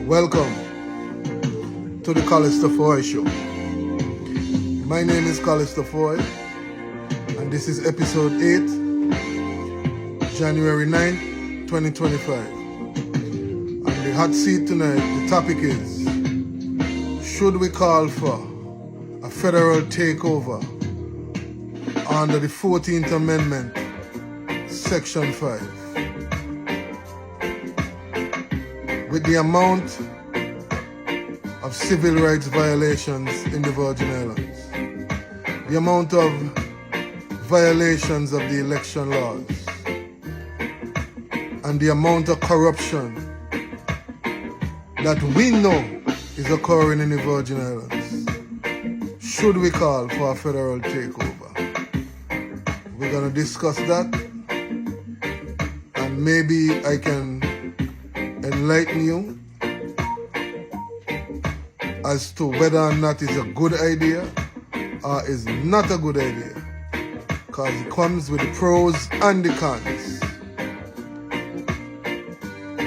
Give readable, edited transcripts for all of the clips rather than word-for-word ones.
Welcome to the Callister Foy Show. My name is Callister Foy, and this is episode 8, January 9th, 2025. And the hot seat tonight, the topic is, should we call for a federal takeover under the 14th Amendment, Section 5? With the amount of civil rights violations in the Virgin Islands, the amount of violations of the election laws, and the amount of corruption that we know is occurring in the Virgin Islands, should we call for a federal takeover? We're going to discuss that, and maybe I can enlighten you as to whether or not it's a good idea or is not a good idea, because it comes with the pros and the cons.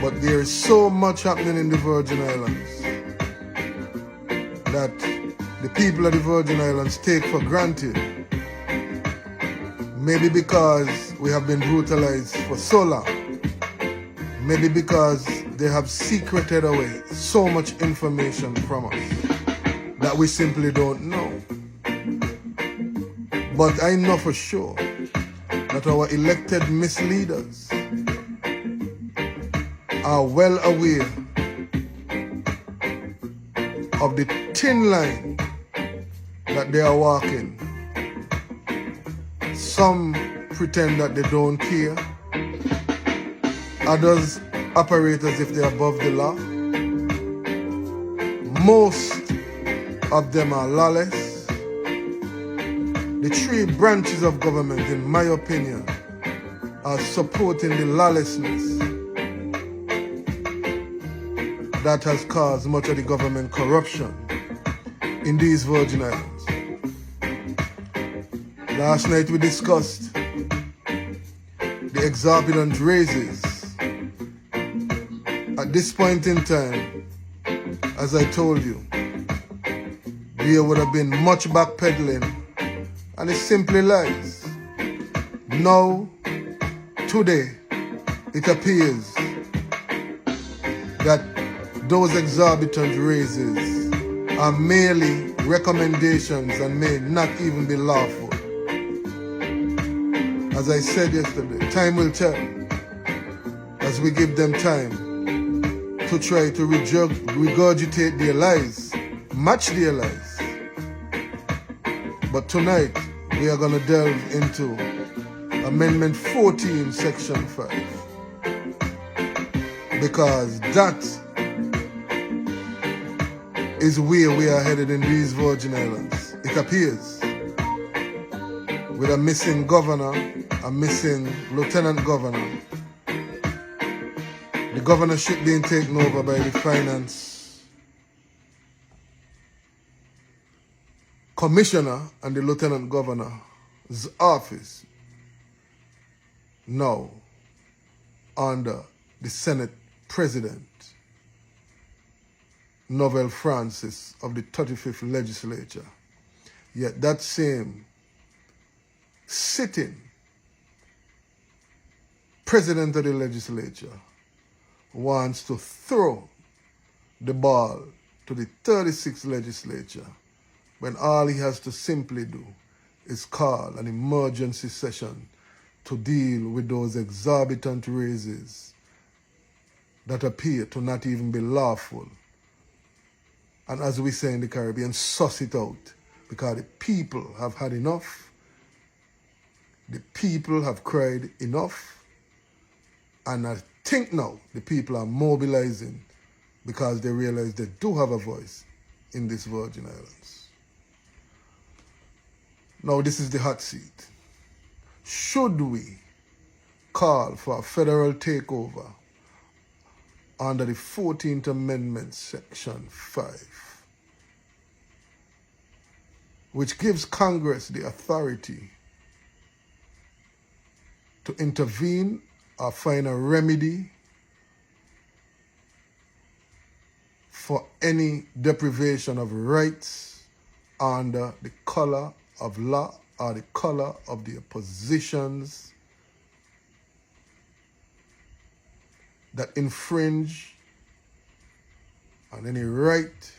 But there is so much happening in the Virgin Islands that the people of the Virgin Islands take for granted, maybe because we have been brutalized for so long, maybe because they have secreted away so much information from us that we simply don't know. But I know for sure that our elected misleaders are well aware of the thin line that they are walking. Some pretend that they don't care. Others operate as if they're above the law. Most of them are lawless. The three branches of government, in my opinion, are supporting the lawlessness that has caused much of the government corruption in these Virgin Islands. Last night we discussed the exorbitant raises. At this point in time, as I told you, there would have been much backpedaling, and it simply lies. Now, today, it appears that those exorbitant raises are merely recommendations and may not even be lawful. As I said yesterday, time will tell as we give them time to try to regurgitate their lies, match their lies. But tonight, we are going to delve into Amendment 14, Section 5. Because that is where we are headed in these Virgin Islands. It appears, with a missing governor, a missing lieutenant governor, the governorship being taken over by the finance commissioner and the lieutenant governor's office now under the Senate President Novell Francis of the 35th Legislature. Yet that same sitting President of the Legislature wants to throw the ball to the 36th Legislature when all he has to simply do is call an emergency session to deal with those exorbitant raises that appear to not even be lawful. And as we say in the Caribbean, suss it out, because the people have had enough. The people have cried enough. And I think now the people are mobilizing because they realize they do have a voice in this Virgin Islands. Now this is the hot seat. Should we call for a federal takeover under the 14th Amendment, Section 5, which gives Congress the authority to intervene or find a remedy for any deprivation of rights under the color of law or the color of their positions that infringe on any right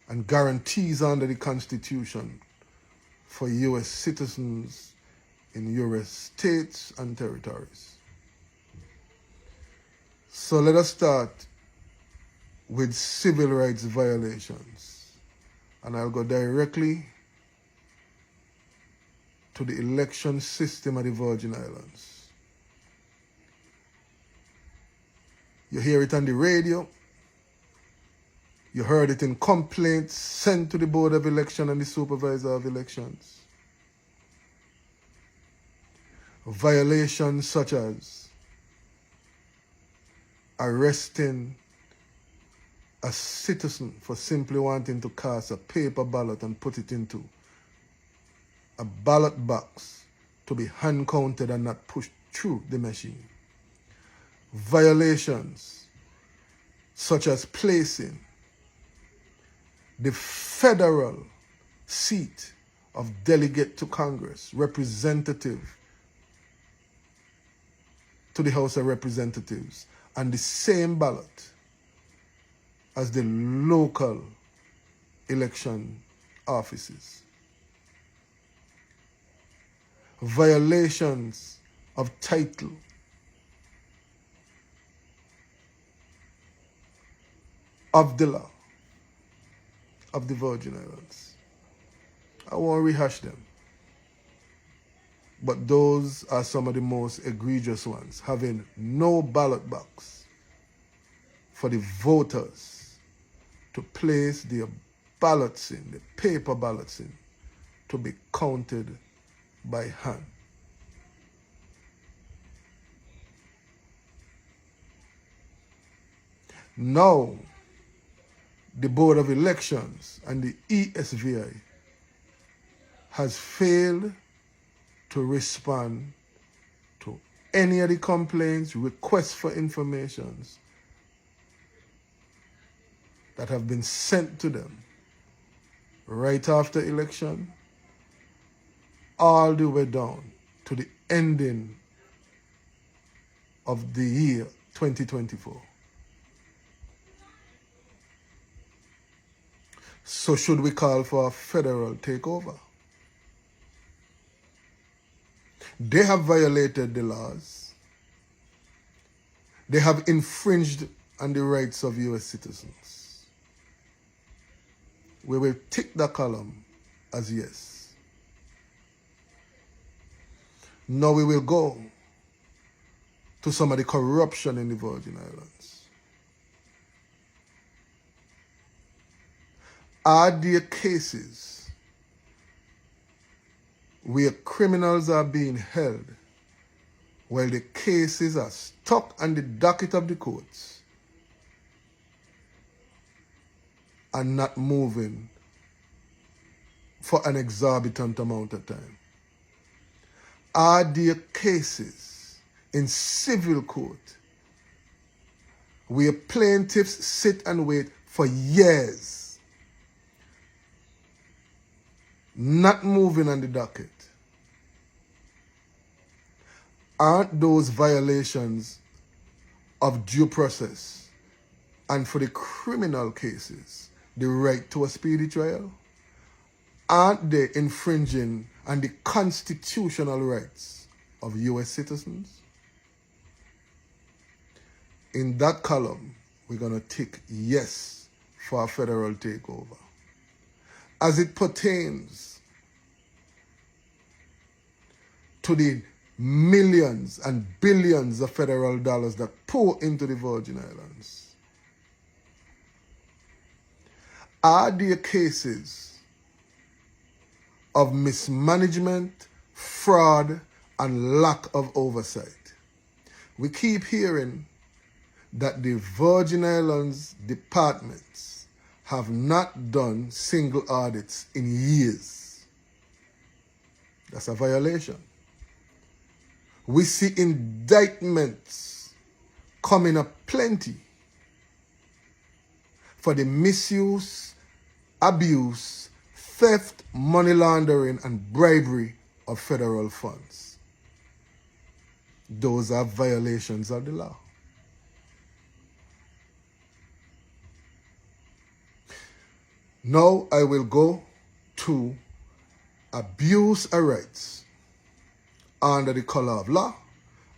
and guarantees under the Constitution for U.S. citizens in U.S. states and territories. So let us start with civil rights violations. And I'll go directly to the election system of the Virgin Islands. You hear it on the radio. You heard it in complaints sent to the Board of Election and the Supervisor of Elections. Violations such as arresting a citizen for simply wanting to cast a paper ballot and put it into a ballot box to be hand counted and not pushed through the machine. Violations such as placing the federal seat of delegate to Congress, representative to the House of Representatives, and the same ballot as the local election offices. Violations of title of the law of the Virgin Islands. I won't rehash them, but those are some of the most egregious ones. Having no ballot box for the voters to place their ballots in, the paper ballots in, to be counted by hand. Now, the Board of Elections and the ESVI has failed to respond to any of the complaints, requests for information that have been sent to them right after election, all the way down to the ending of the year 2024. So should we call for a federal takeover? They have violated the laws. They have infringed on the rights of U.S. citizens. We will tick the column as yes. Now we will go to some of the corruption in the Virgin Islands. Are there cases where criminals are being held while the cases are stuck on the docket of the courts and not moving for an exorbitant amount of time? Are there cases in civil court where plaintiffs sit and wait for years, not moving on the docket? Aren't those violations of due process, and for the criminal cases, the right to a speedy trial? Aren't they infringing on the constitutional rights of U.S. citizens? In that column, we're going to tick yes for a federal takeover. As it pertains to the millions and billions of federal dollars that pour into the Virgin Islands, are there cases of mismanagement, fraud, and lack of oversight? We keep hearing that the Virgin Islands departments have not done single audits in years. That's a violation. We see indictments coming up plenty for the misuse, abuse, theft, money laundering, and bribery of federal funds. Those are violations of the law. Now I will go to abuse of rights under the color of law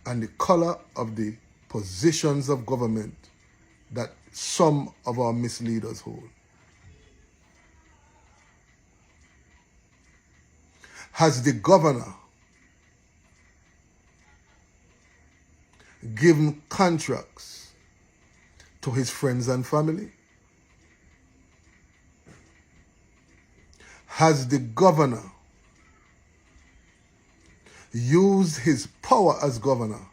and the color of the positions of government that some of our misleaders hold. Has the governor given contracts to his friends and family? Has the governor used his power as governor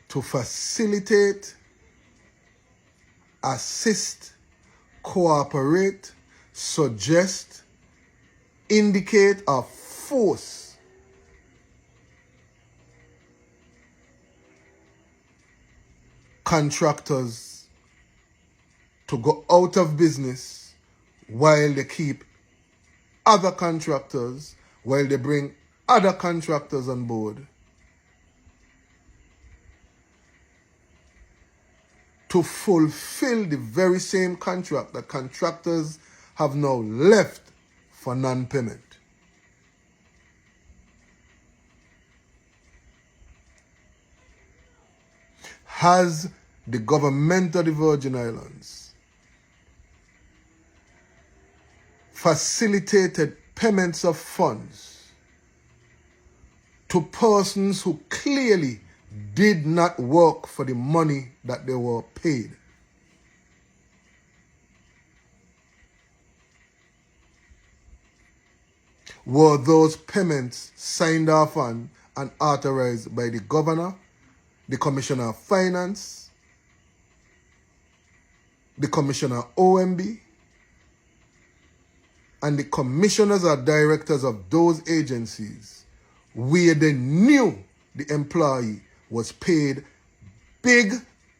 to facilitate, assist, cooperate, suggest, indicate, or force contractors to go out of business while they keep other contractors, while they bring other contractors on board to fulfill the very same contract that contractors have now left for non-payment? Has the government of the Virgin Islands facilitated payments of funds to persons who clearly did not work for the money that they were paid? Were those payments signed off on and authorized by the governor, the Commissioner of Finance, the Commissioner OMB, and the commissioners or directors of those agencies where they knew the employee was paid big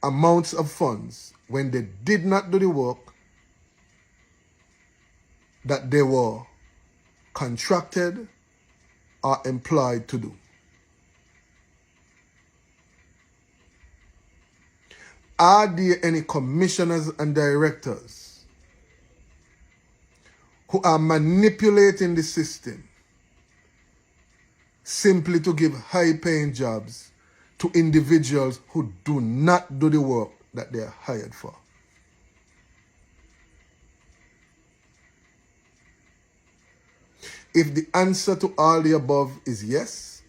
amounts of funds when they did not do the work that they were contracted or employed to do? Are there any commissioners and directors who are manipulating the system simply to give high-paying jobs to individuals who do not do the work that they are hired for? If the answer to all the above is yes,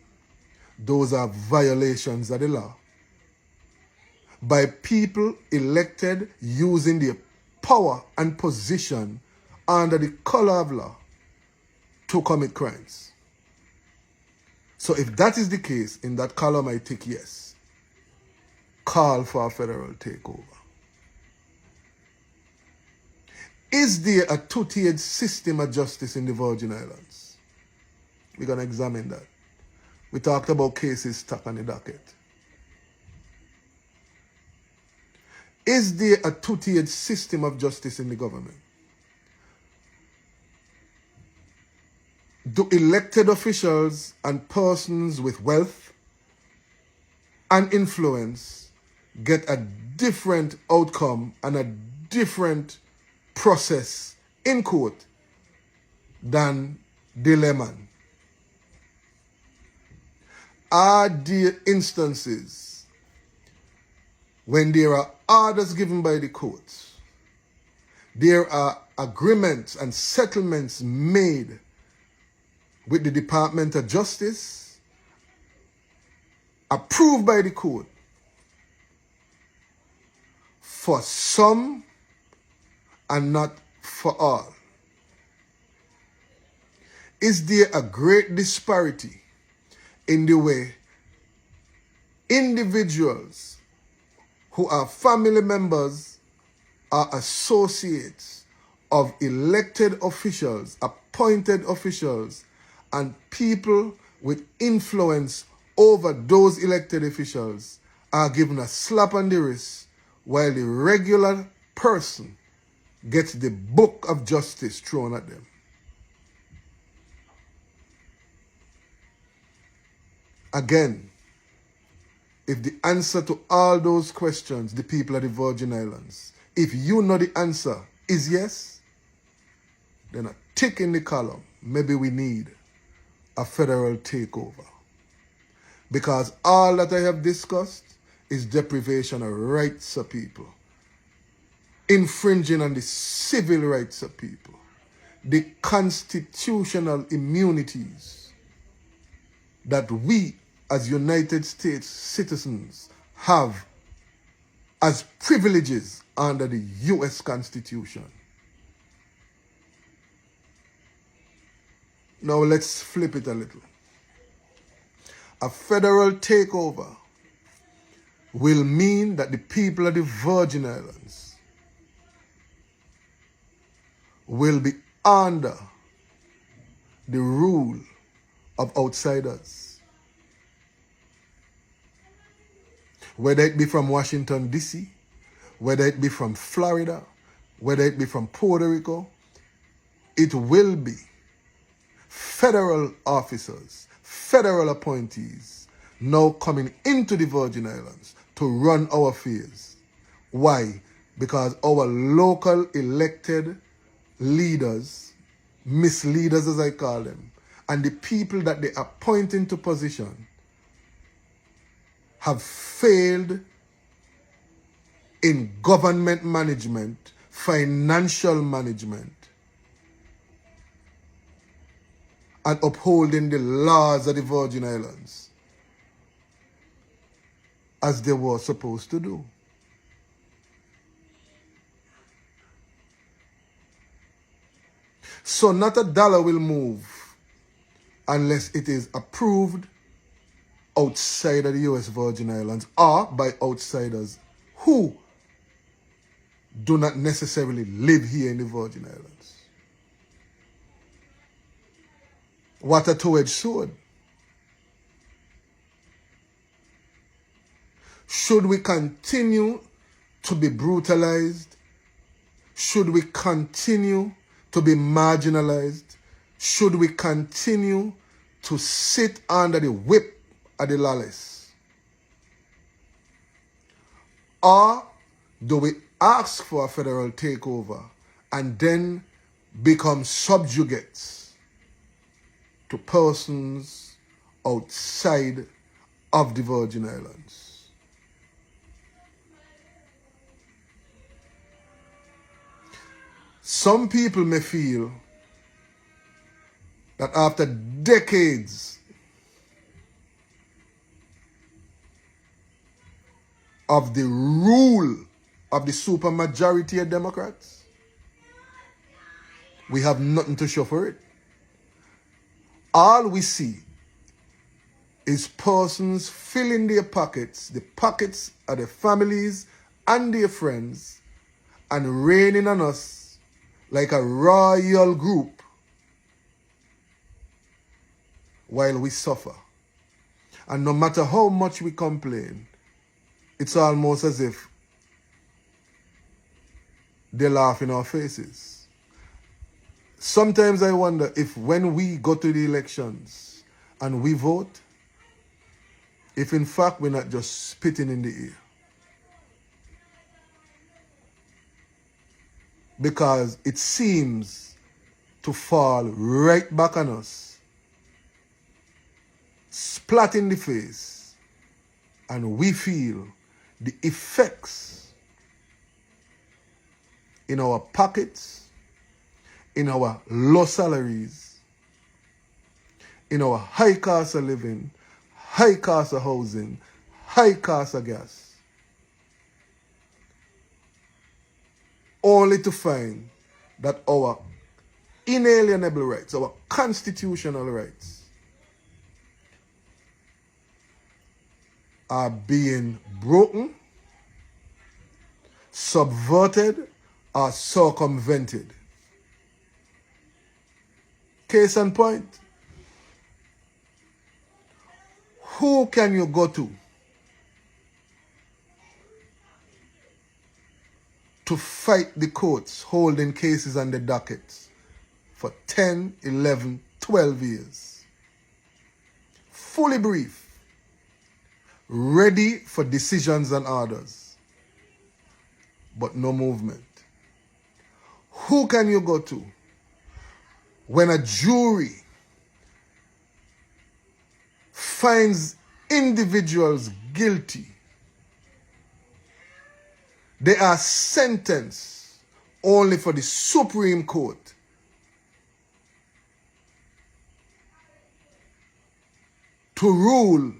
those are violations of the law by people elected using their power and position under the color of law to commit crimes. So if that is the case, in that column I tick yes. Call for a federal takeover. Is there a two-tiered system of justice in the Virgin Islands? We're going to examine that. We talked about cases stuck on the docket. Is there a two-tiered system of justice in the government? Do elected officials and persons with wealth and influence get a different outcome and a different process in court than the layman? Are there instances when there are orders given by the courts, there are agreements and settlements made with the Department of Justice, approved by the court, for some and not for all? Is there a great disparity in the way individuals who are family members or associates of elected officials, appointed officials, and people with influence over those elected officials are given a slap on the wrist, while the regular person gets the book of justice thrown at them. Again, if the answer to all those questions, the people of the Virgin Islands, if you know the answer is yes, then a tick in the column, maybe we need a federal takeover. Because all that I have discussed is deprivation of rights of people, infringing on the civil rights of people, the constitutional immunities that we as United States citizens have as privileges under the U.S. Constitution. Now let's flip it a little. A federal takeover will mean that the people of the Virgin Islands will be under the rule of outsiders. Whether it be from Washington, D.C., whether it be from Florida, whether it be from Puerto Rico, it will be federal officers, federal appointees now coming into the Virgin Islands to run our affairs. Why? Because our local elected leaders, misleaders as I call them, and the people that they appoint into position have failed in government management, financial management, and upholding the laws of the Virgin Islands as they were supposed to do. So not a dollar will move unless it is approved outside of the U.S. Virgin Islands or by outsiders who do not necessarily live here in the Virgin Islands. What a two-edged sword. Should we continue to be brutalized? Should we continue to be marginalized? Should we continue to sit under the whip of the lawless? Or do we ask for a federal takeover and then become subjugates to persons outside of the Virgin Islands? Some people may feel that after decades of the rule of the supermajority of Democrats, we have nothing to show for it. All we see is persons filling their pockets, the pockets of their families and their friends, and raining on us like a royal group while we suffer. And no matter how much we complain, it's almost as if they laugh in our faces. Sometimes I wonder if when we go to the elections and we vote, if in fact we're not just spitting in the air. Because it seems to fall right back on us, splat in the face, and we feel the effects in our pockets, in our low salaries, in our high cost of living, high cost of housing, high cost of gas. Only to find that our inalienable rights, our constitutional rights, are being broken, subverted, or circumvented. Case in point, Who can you go to fight the courts holding cases on the dockets for 10, 11, 12 years? Fully briefed, ready for decisions and orders, but no movement. Who can you go to when a jury finds individuals guilty? They are sentenced only for the Supreme Court to rule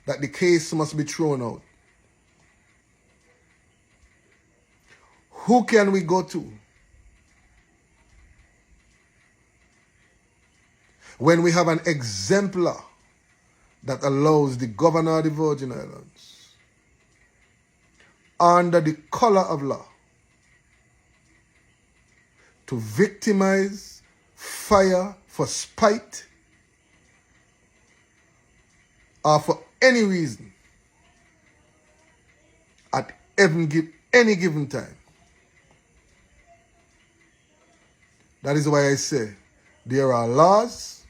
that the case must be thrown out. Who can we go to when we have an exemplar that allows the governor of the Virgin Islands, under the color of law, to victimize, fire for spite, or for any reason at any given time? That is why I say there are laws,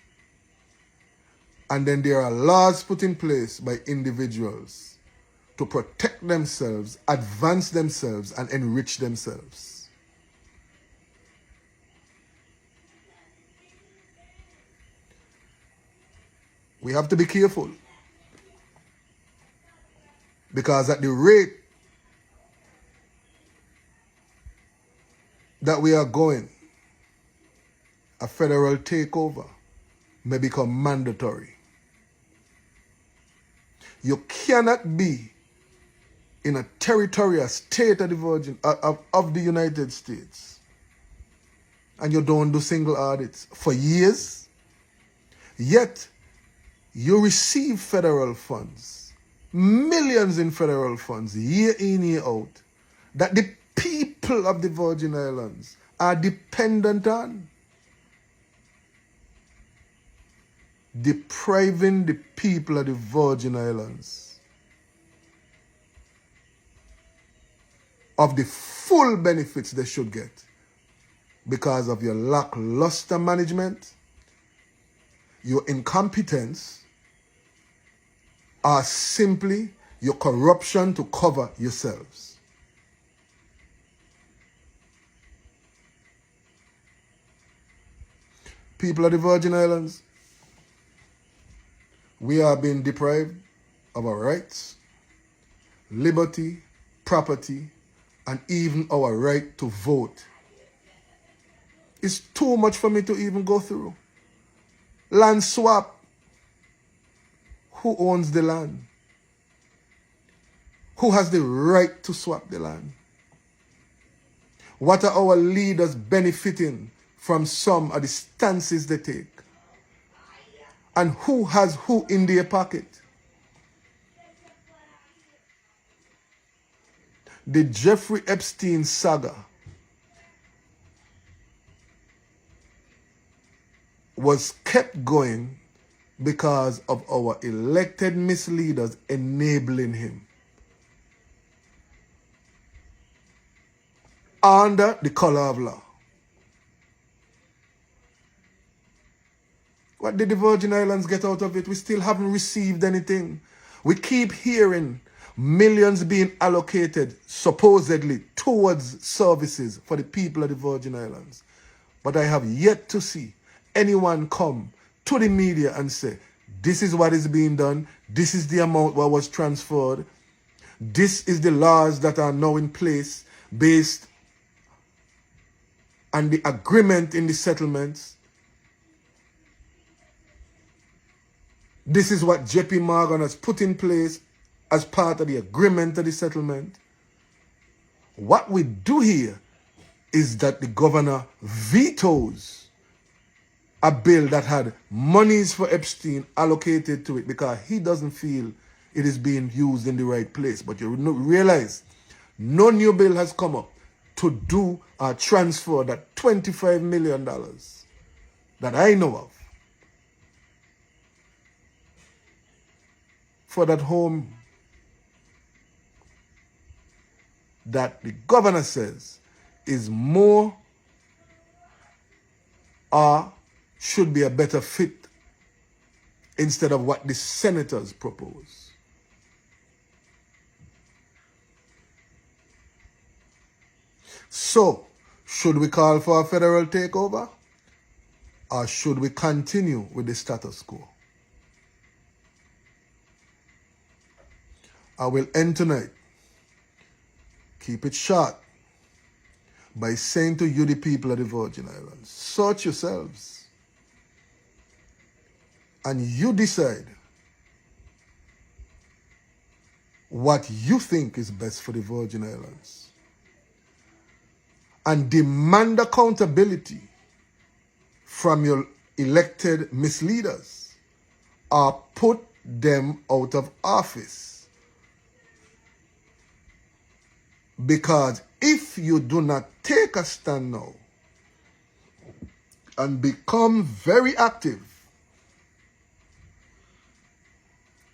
and then there are laws put in place by individuals to protect themselves, advance themselves, and enrich themselves. We have to be careful, because at the rate that we are going, a federal takeover may become mandatory. You cannot be in a territorial state of the Virgin of the United States and you don't do single audits for years, yet you receive federal funds, millions in federal funds, year in, year out, that the people of the Virgin Islands are dependent on, depriving the people of the Virgin Islands of the full benefits they should get because of your lackluster management, your incompetence, or simply your corruption to cover yourselves. People of the Virgin Islands, we are being deprived of our rights, liberty, property, and even our right to vote. It's too much for me to even go through. Land swap. Who owns the land? Who has the right to swap the land? What are our leaders benefiting from some of the stances they take? And who has who in their pocket? The Jeffrey Epstein saga was kept going because of our elected misleaders enabling him under the color of law. What did the Virgin Islands get out of it? We still haven't received anything. We keep hearing millions being allocated supposedly towards services for the people of the Virgin Islands. But I have yet to see anyone come to the media and say, this is what is being done, this is the amount that was transferred, this is the laws that are now in place based on the agreement in the settlements. This is what JP Morgan has put in place as part of the agreement of the settlement. What we do here is that the governor vetoes a bill that had monies for Epstein allocated to it because he doesn't feel it is being used in the right place. But you realize no new bill has come up to do or transfer that $25 million that I know of. for that home that the governor says is more or should be a better fit instead of what the senators propose. So, should we call for a federal takeover or should we continue with the status quo? I will end tonight. Keep it short by saying to you, the people of the Virgin Islands, search yourselves and you decide what you think is best for the Virgin Islands and demand accountability from your elected misleaders or put them out of office. Because if you do not take a stand now and become very active,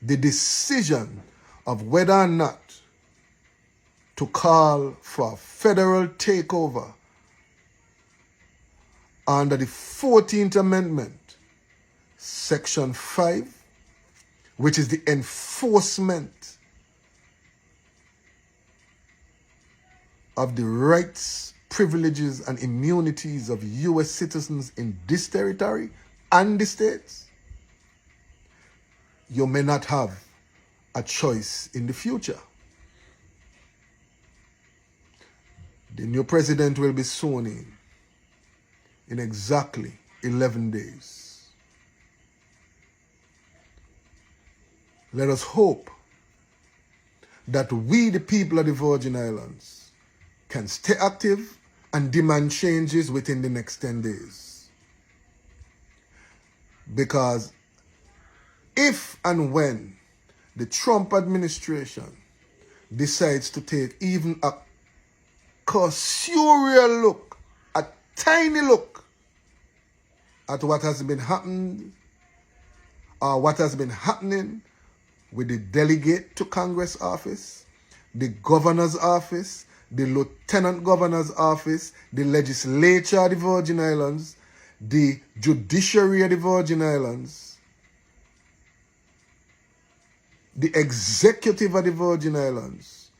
the decision of whether or not to call for a federal takeover under the 14th Amendment, Section 5, which is the enforcement of the rights, privileges, and immunities of U.S. citizens in this territory and the states, you may not have a choice in the future. The new president will be sworn in exactly 11 days. Let us hope that we, the people of the Virgin Islands, can stay active and demand changes within the next 10 days. Because if and when the Trump administration decides to take even a cursory look, a tiny look at what has been happening or what has been happening with the delegate to Congress office, the governor's office, the lieutenant governor's office, the legislature of the Virgin Islands, the judiciary of the Virgin Islands, the executive of the Virgin Islands,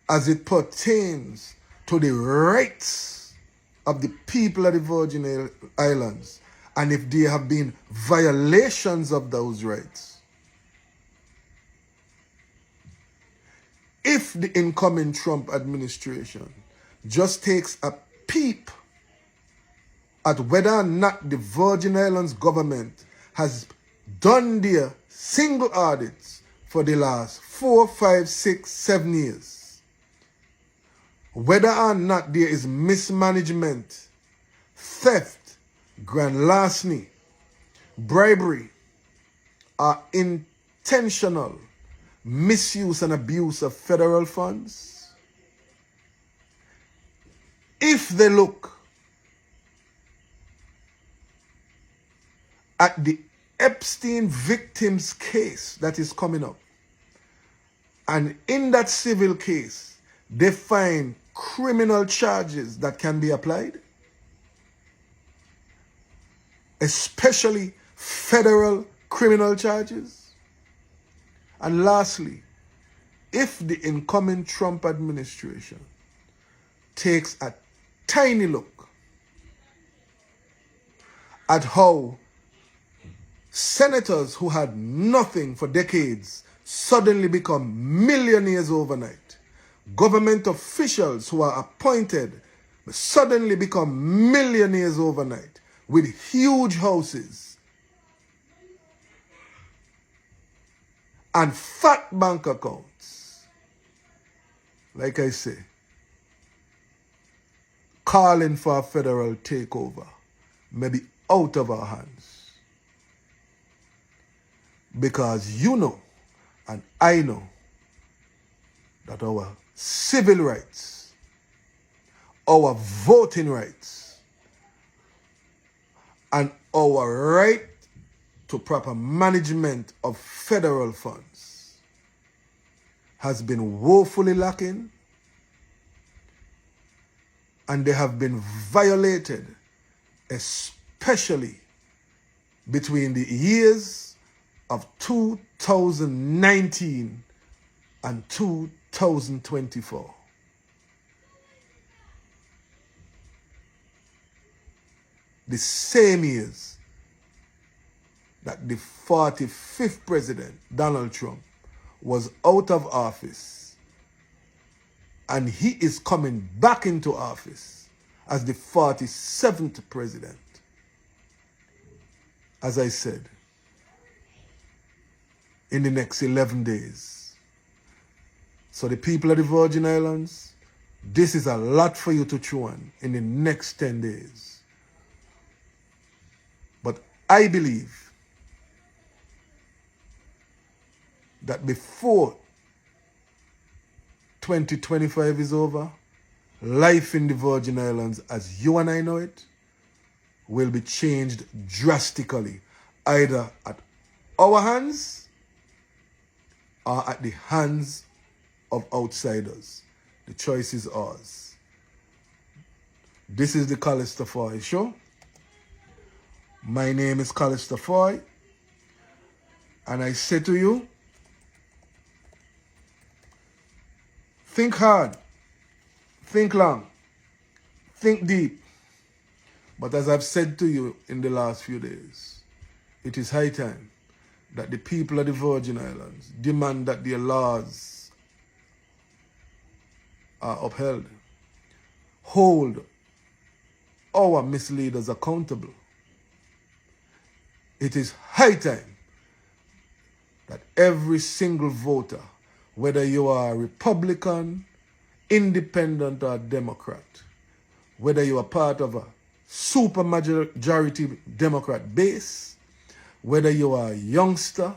as it pertains to the rights of the people of the Virgin Islands, and if there have been violations of those rights. If the incoming Trump administration just takes a peep at whether or not the Virgin Islands government has done their single audits for the last 4, 5, 6, 7 years, whether or not there is mismanagement, theft, grand larceny, bribery, or intentional misuse and abuse of federal funds, if they look at the Epstein victims case that is coming up, and in that civil case they find criminal charges that can be applied, especially federal criminal charges. And lastly, if the incoming Trump administration takes a tiny look at how senators who had nothing for decades suddenly become millionaires overnight, government officials who are appointed suddenly become millionaires overnight with huge houses and fat bank accounts, like I say, calling for a federal takeover may be out of our hands. Because you know, and I know, that our civil rights, our voting rights, and our right to proper management of federal funds has been woefully lacking, and they have been violated, especially between the years of 2019 and 2024. The same years that the 45th president, Donald Trump, was out of office, and he is coming back into office as the 47th president. As I said, in the next 11 days. So the people of the Virgin Islands, this is a lot for you to chew on in the next 10 days. But I believe that before 2025 is over, life in the Virgin Islands as you and I know it will be changed drastically, either at our hands or at the hands of outsiders. The choice is ours. This is the Callister Foy Show. My name is Callister Foy, and I say to you, think hard, think long, think deep. But as I've said to you in the last few days, it is high time that the people of the Virgin Islands demand that their laws are upheld. Hold our misleaders accountable. It is high time that every single voter, whether you are a Republican, Independent, or Democrat, whether you are part of a supermajority Democrat base, whether you are a youngster,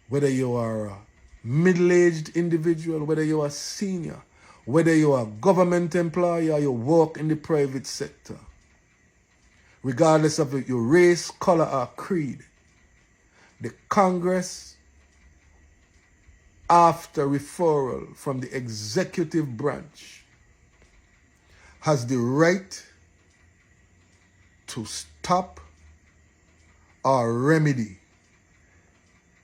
whether you are a middle-aged individual, whether you are senior, whether you are a government employee or you work in the private sector, regardless of your race, color, or creed, the Congress, after referral from the executive branch, has the right to stop or remedy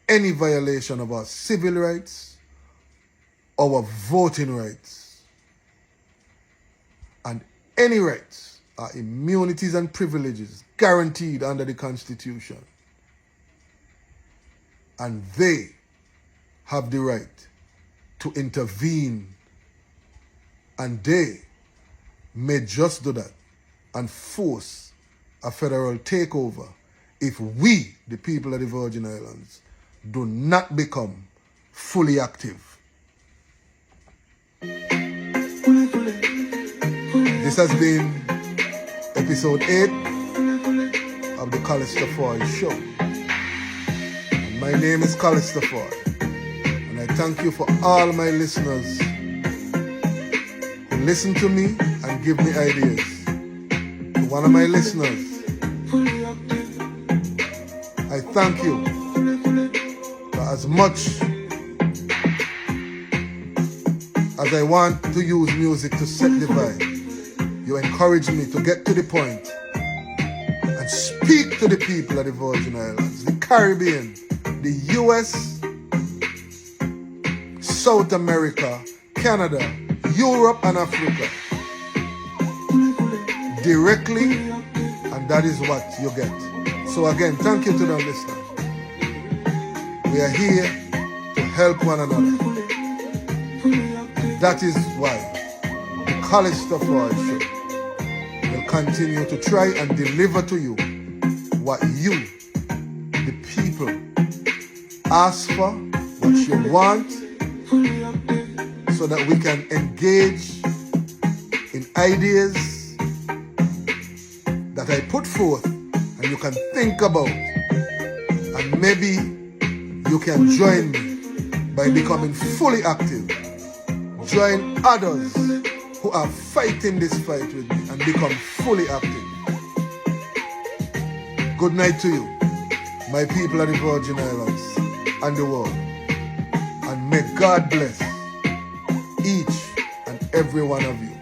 any violation of our civil rights, our voting rights, and any rights or immunities and privileges guaranteed under the Constitution. And they have the right to intervene, and they may just do that and force a federal takeover if we, the people of the Virgin Islands, do not become fully active. This has been episode 8 of the Callister Foy Show. And my name is Callister Foy, and I thank you for all my listeners who listen to me and give me ideas. To one of my listeners, I thank you for as much as I want to use music to set the vibe. You encourage me to get to the point and speak to the people of the Virgin Islands, the Caribbean, the US, South America, Canada, Europe, and Africa directly, and that is what you get. So again, thank you to the listener. We are here to help one another. And that is why the Callister Foy Show will continue to try and deliver to you what you, the people, ask for, what you want, so that we can engage in ideas that I put forth and you can think about, and maybe you can join me by becoming fully active. Join others who are fighting this fight with me and become fully active. Good night to you, my people of the Virgin Islands and the world. And may God bless each and every one of you.